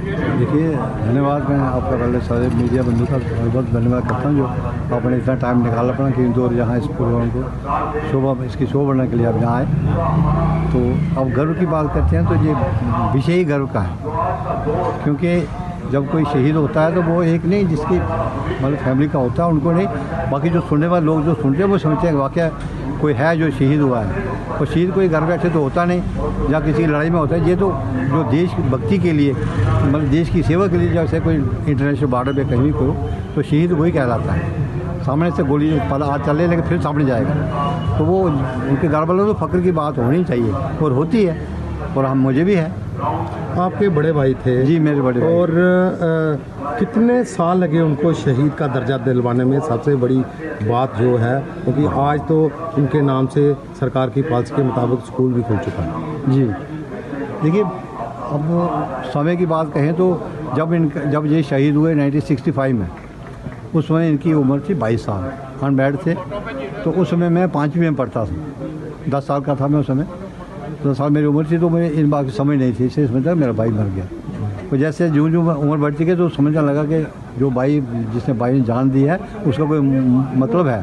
देखिए, धन्यवाद। मैं आपका पहले सारे मीडिया बंधु का बहुत बहुत धन्यवाद करता हूँ जो आपने इतना टाइम निकाला अपना कि इंदौर यहाँ इस प्रोग्राम को इसकी शोभा बढ़ाने के लिए आप यहाँ आए। तो अब गर्व की बात करते हैं तो ये विषय ही गर्व का है, क्योंकि जब कोई शहीद होता है तो वो एक नहीं जिसकी मतलब फैमिली का होता है उनको नहीं, बाकी जो सुनने वाले लोग जो सुनते हैं वो समझते हैं कि वाकई कोई है जो शहीद हुआ है। और शहीद कोई घर बैठे तो होता नहीं या किसी लड़ाई में होता है। ये तो जो देश भक्ति के लिए मतलब देश की सेवा के लिए जैसे कोई इंटरनेशनल बॉर्डर पे कहीं को तो शहीद वही कहलाता है। सामने से गोली पल हाथ चले लेकिन फिर सामने जाएगा, तो वो उनके घर वालों तो फ़ख्र की बात होनी चाहिए और होती है, और हम मुझे भी है। आपके बड़े भाई थे? जी, मेरे बड़े भाई। और कितने साल लगे उनको शहीद का दर्जा दिलवाने में? सबसे बड़ी बात जो है क्योंकि आज तो उनके नाम से सरकार की पॉलिसी के मुताबिक स्कूल भी खुल चुका है। जी, देखिए, अब समय की बात कहें तो जब ये शहीद हुए 1965 में, उस समय इनकी उम्र थी 22 साल, अनमैरिड थे। तो उस समय मैं 5वीं में पढ़ता था, 10 साल का था मैं उस समय। 10 साल मेरी उम्र थी, तो मुझे इन बात की समझ नहीं थी। इससे समझ मेरा भाई मर गया। तो जैसे जो उम्र बढ़ती गई तो समझने लगा कि जो भाई जिसने भाई ने जान दी है उसका कोई मतलब है।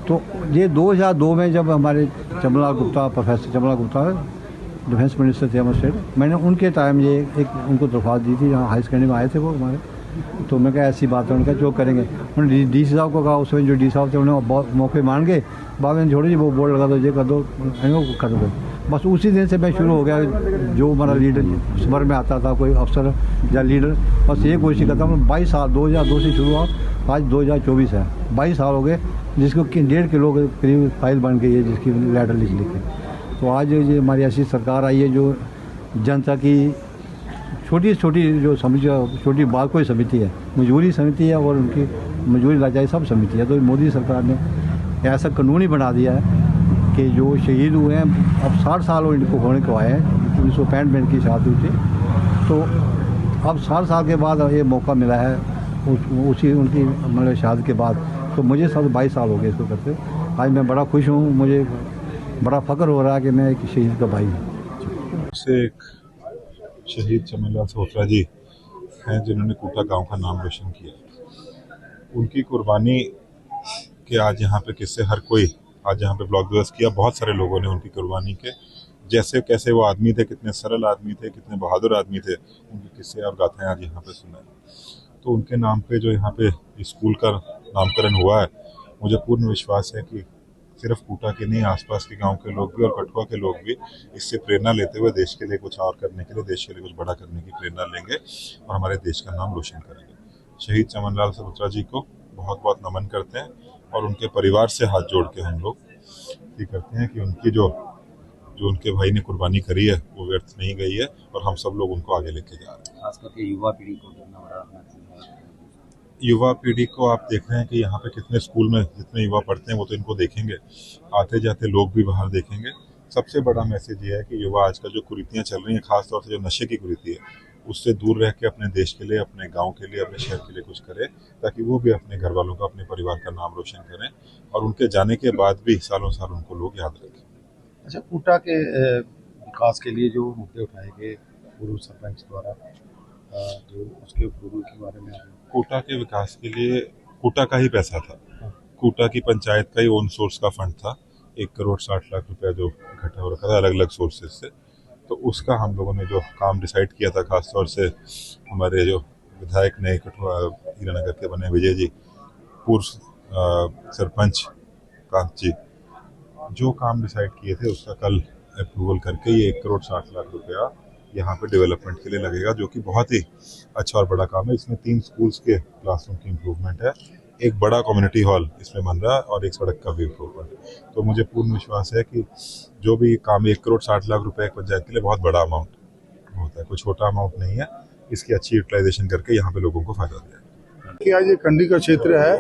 तो ये 2002 में जब हमारे Chamanlal Gupta, professor Chamanlal Gupta defence minister थे हमारे स्टेट, मैंने उनके टाइम ये एक उनको दरख्वास्त दी थी, यहाँ हाई सेकेंडरी में आए थे वो हमारे। तो मैं कहा ऐसी बात है, उनका जो करेंगे। उन्होंने डी सी साहब को कहा, उसमें जो डी साहब थे उन्होंने बहुत मौके मान गए। बाद में छोड़ो जी, वो बोर्ड लगा दो, ये कर दो, कर दो। बस उसी दिन से मैं शुरू हो गया। जो हमारा लीडर सबर में आता था, कोई अफसर या लीडर, बस ये कोशिश करता हूँ। 22 साल 2002 से शुरू हुआ, आज 2024 है, 22 साल हो गए, जिसको 1.5 किलो के करीब फाइल बन गई है, जिसकी लेटर लिख के। तो आज ये हमारी ऐसी सरकार आई है जो जनता की छोटी छोटी जो छोटी बात कोई समिति है, मजबूरी समिति है और उनकी मजबूरी लाचारी सब समिति है। तो मोदी सरकार ने ऐसा कानून ही बना दिया है कि जो शहीद हुए हैं, अब 60 साल इनको होने को आए हैं। 1965 में इनकी शादी हुई थी, तो अब 60 साल के बाद ये मौका मिला है उसी उनकी मतलब शादी के बाद। तो मुझे 22 साल हो गए इसको करते। आज मैं बड़ा खुश हूँ, मुझे बड़ा फ़ख्र हो रहा है कि मैं एक शहीद का भाई हूँ। से एक शहीद चमनलाल सहोत्रा जी हैं जिन्होंने कोटा गांव का नाम रोशन किया। उनकी कुर्बानी के आज यहाँ पे किससे हर कोई आज यहाँ पे ब्लॉक दिवस किया। बहुत सारे लोगों ने उनकी कुर्बानी के जैसे कैसे वो आदमी थे, कितने सरल आदमी थे, कितने बहादुर आदमी थे, उनके किस्से और गाथाएं आज यहाँ पे सुना। तो उनके नाम पे जो यहाँ पे स्कूल का नामकरण हुआ है, मुझे पूर्ण विश्वास है कि सिर्फ कोटा के नहीं, आसपास के गांव के लोग भी और कठुआ के लोग भी इससे प्रेरणा लेते हुए देश के लिए कुछ और करने के लिए, देश के लिए कुछ बड़ा करने की प्रेरणा लेंगे और हमारे देश का नाम रोशन करेंगे। शहीद चमनलाल सहोत्रा जी को बहुत बहुत नमन करते हैं और उनके परिवार से हाथ जोड़ के हम लोग ये करते हैं कि उनकी जो उनके भाई ने कुर्बानी करी है वो व्यर्थ नहीं गई है और हम सब लोग उनको आगे लेके जा रहे हैं। खास करके युवा पीढ़ी को युवा पीढ़ी को आप देख रहे हैं कि यहाँ पे कितने स्कूल में जितने युवा पढ़ते हैं वो तो इनको देखेंगे, आते जाते लोग भी बाहर देखेंगे। सबसे बड़ा मैसेज ये है कि युवा आज का जो कुरीतियाँ चल रही हैं, खासतौर से जो नशे की कुरीति है, उससे दूर रह के अपने देश के लिए, अपने गांव के लिए, अपने शहर के लिए कुछ करे, ताकि वो भी अपने घर वालों का, अपने परिवार का नाम रोशन करें और उनके जाने के बाद भी सालों साल उनको लोग याद रखें। अच्छा, कोटा के विकास के लिए जो मुद्दे उठाए गए पूर्व सरपंच द्वारा, जो उसके अप्रूवल के बारे में? कोटा के विकास के लिए कोटा का ही पैसा था, कोटा की पंचायत का ही ओन सोर्स का फंड था, 1,60,00,000 रुपया जो इकट्ठा हो रखा था अलग अलग सोर्सेज से। तो उसका हम लोगों ने जो काम डिसाइड किया था, खासतौर से हमारे जो विधायक नए कठुआ हीरानगर के बने विजय जी, पूर्व सरपंच कांत जी, जो काम डिसाइड किए थे उसका कल अप्रूवल करके ये 1,60,00,000 रुपया यहाँ पे डेवलपमेंट के लिए लगेगा, जो कि बहुत ही अच्छा और बड़ा काम है। इसमें 3 स्कूल्स के क्लासरूम की इम्प्रूवमेंट है, एक बड़ा कम्युनिटी हॉल इसमें बन रहा है और एक सड़क का भी इम्प्रूवमेंट है। तो मुझे पूर्ण विश्वास है कि जो भी काम 1,60,00,000 रुपये एक पंचायत के लिए बहुत बड़ा अमाउंट होता है, कोई छोटा अमाउंट नहीं है। इसकी अच्छी यूटिलाइजेशन करके यहाँ पे लोगों को फायदा दिया। कि आज ये कंडी का क्षेत्र है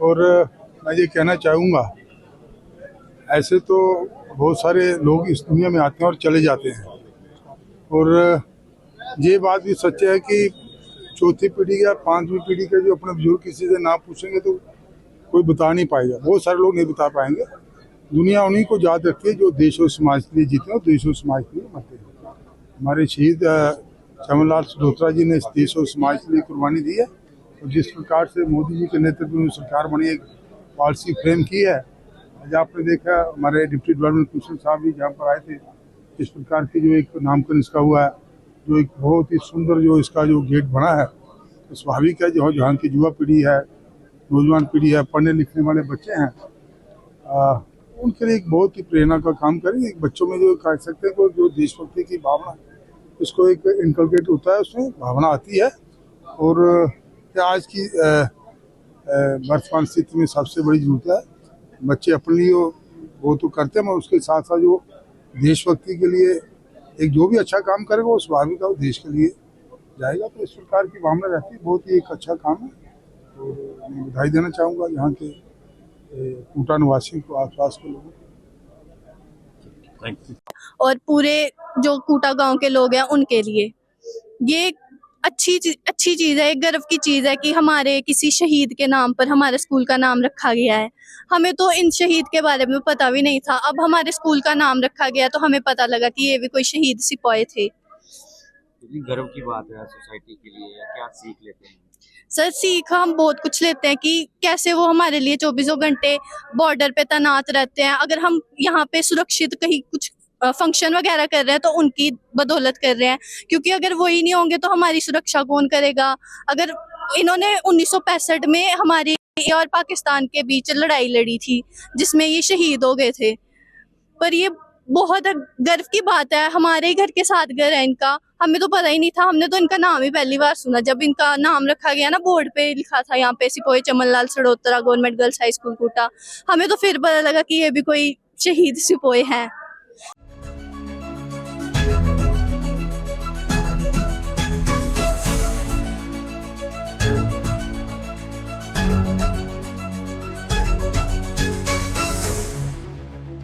और मैं ये कहना चाहूँगा, ऐसे तो बहुत सारे लोग इस दुनिया में आते हैं और चले जाते हैं, और ये बात भी सच है कि चौथी पीढ़ी या 5वीं पीढ़ी के जो अपने बुजुर्ग किसी से ना पूछेंगे तो कोई बता नहीं पाएगा, बहुत सारे लोग नहीं बता पाएंगे। दुनिया उन्हीं को याद रखती है जो देश और समाज के लिए जीते और देश और समाज के लिए मरते हैं। हमारे शहीद चमनलाल सडोत्रा जी ने इस देश और समाज के लिए कुर्बानी दी है। और जिस प्रकार से मोदी जी के नेतृत्व में सरकार बनी, एक पॉलिसी फ्रेम की है। आज आपने देखा हमारे डिप्टी डेवलपमेंट कमिश्नर साहब भी जहाँ पर आए थे, इस प्रकार की जो एक नामकरण इसका हुआ है, जो एक बहुत ही सुंदर जो इसका जो गेट बना है, तो स्वाभाविक है जो जहाँ की युवा पीढ़ी है, नौजवान पीढ़ी है, पढ़ने लिखने वाले बच्चे हैं, उनके लिए एक बहुत ही प्रेरणा का काम करें। एक बच्चों में जो कह सकते हैं जो देशभक्ति की भावना इसको एक इनकलकेट होता है, उसमें भावना आती है। और आज की वर्तमान स्थिति में सबसे बड़ी जरूरत है बच्चे अपने लिए वो तो करते हैं, मगर उसके साथ साथ जो देशभक्ति के लिए एक जो भी अच्छा काम करेगा वो स्वाभाविक है वो देश के लिए जाएगा। तो इस प्रकार की भावना रहती है, बहुत ही एक अच्छा काम है। और मैं बधाई देना चाहूँगा यहाँ के कोटा निवासियों को, आसपास के लोगों को। और पूरे जो कोटा गांव के लोग हैं उनके लिए ये अच्छी चीज़ है, एक गर्व की चीज़ है कि हमारे किसी शहीद के नाम पर हमारे स्कूल का नाम रखा गया है। हमें तो इन शहीद के बारे में पता भी नहीं था, अब हमारे स्कूल का नाम रखा गया तो हमें पता लगा कि ये भी कोई शहीद सिपाही थे। गर्व की बात है सोसाइटी के लिए, या क्या सीख लेते हैं? सर सीख हम बहुत कुछ लेते हैं कि कैसे वो हमारे लिए 24 घंटे बॉर्डर पे तैनात रहते हैं। अगर हम यहाँ पे सुरक्षित कहीं कुछ फंक्शन वगैरह कर रहे हैं तो उनकी बदौलत कर रहे हैं, क्योंकि अगर वो ही नहीं होंगे तो हमारी सुरक्षा कौन करेगा। अगर इन्होंने 1965 में हमारी और पाकिस्तान के बीच लड़ाई लड़ी थी जिसमें ये शहीद हो गए थे, पर ये बहुत गर्व की बात है। हमारे घर के साथ घर है इनका, हमें तो पता ही नहीं था, हमने तो इनका नाम ही पहली बार सुना जब इनका नाम रखा गया ना, बोर्ड पे लिखा था यहाँ पे सिपाही Chamanlal Sadotra government girls high school Kota. हमें तो फिर पता लगा कि ये भी कोई शहीद सिपाही हैं।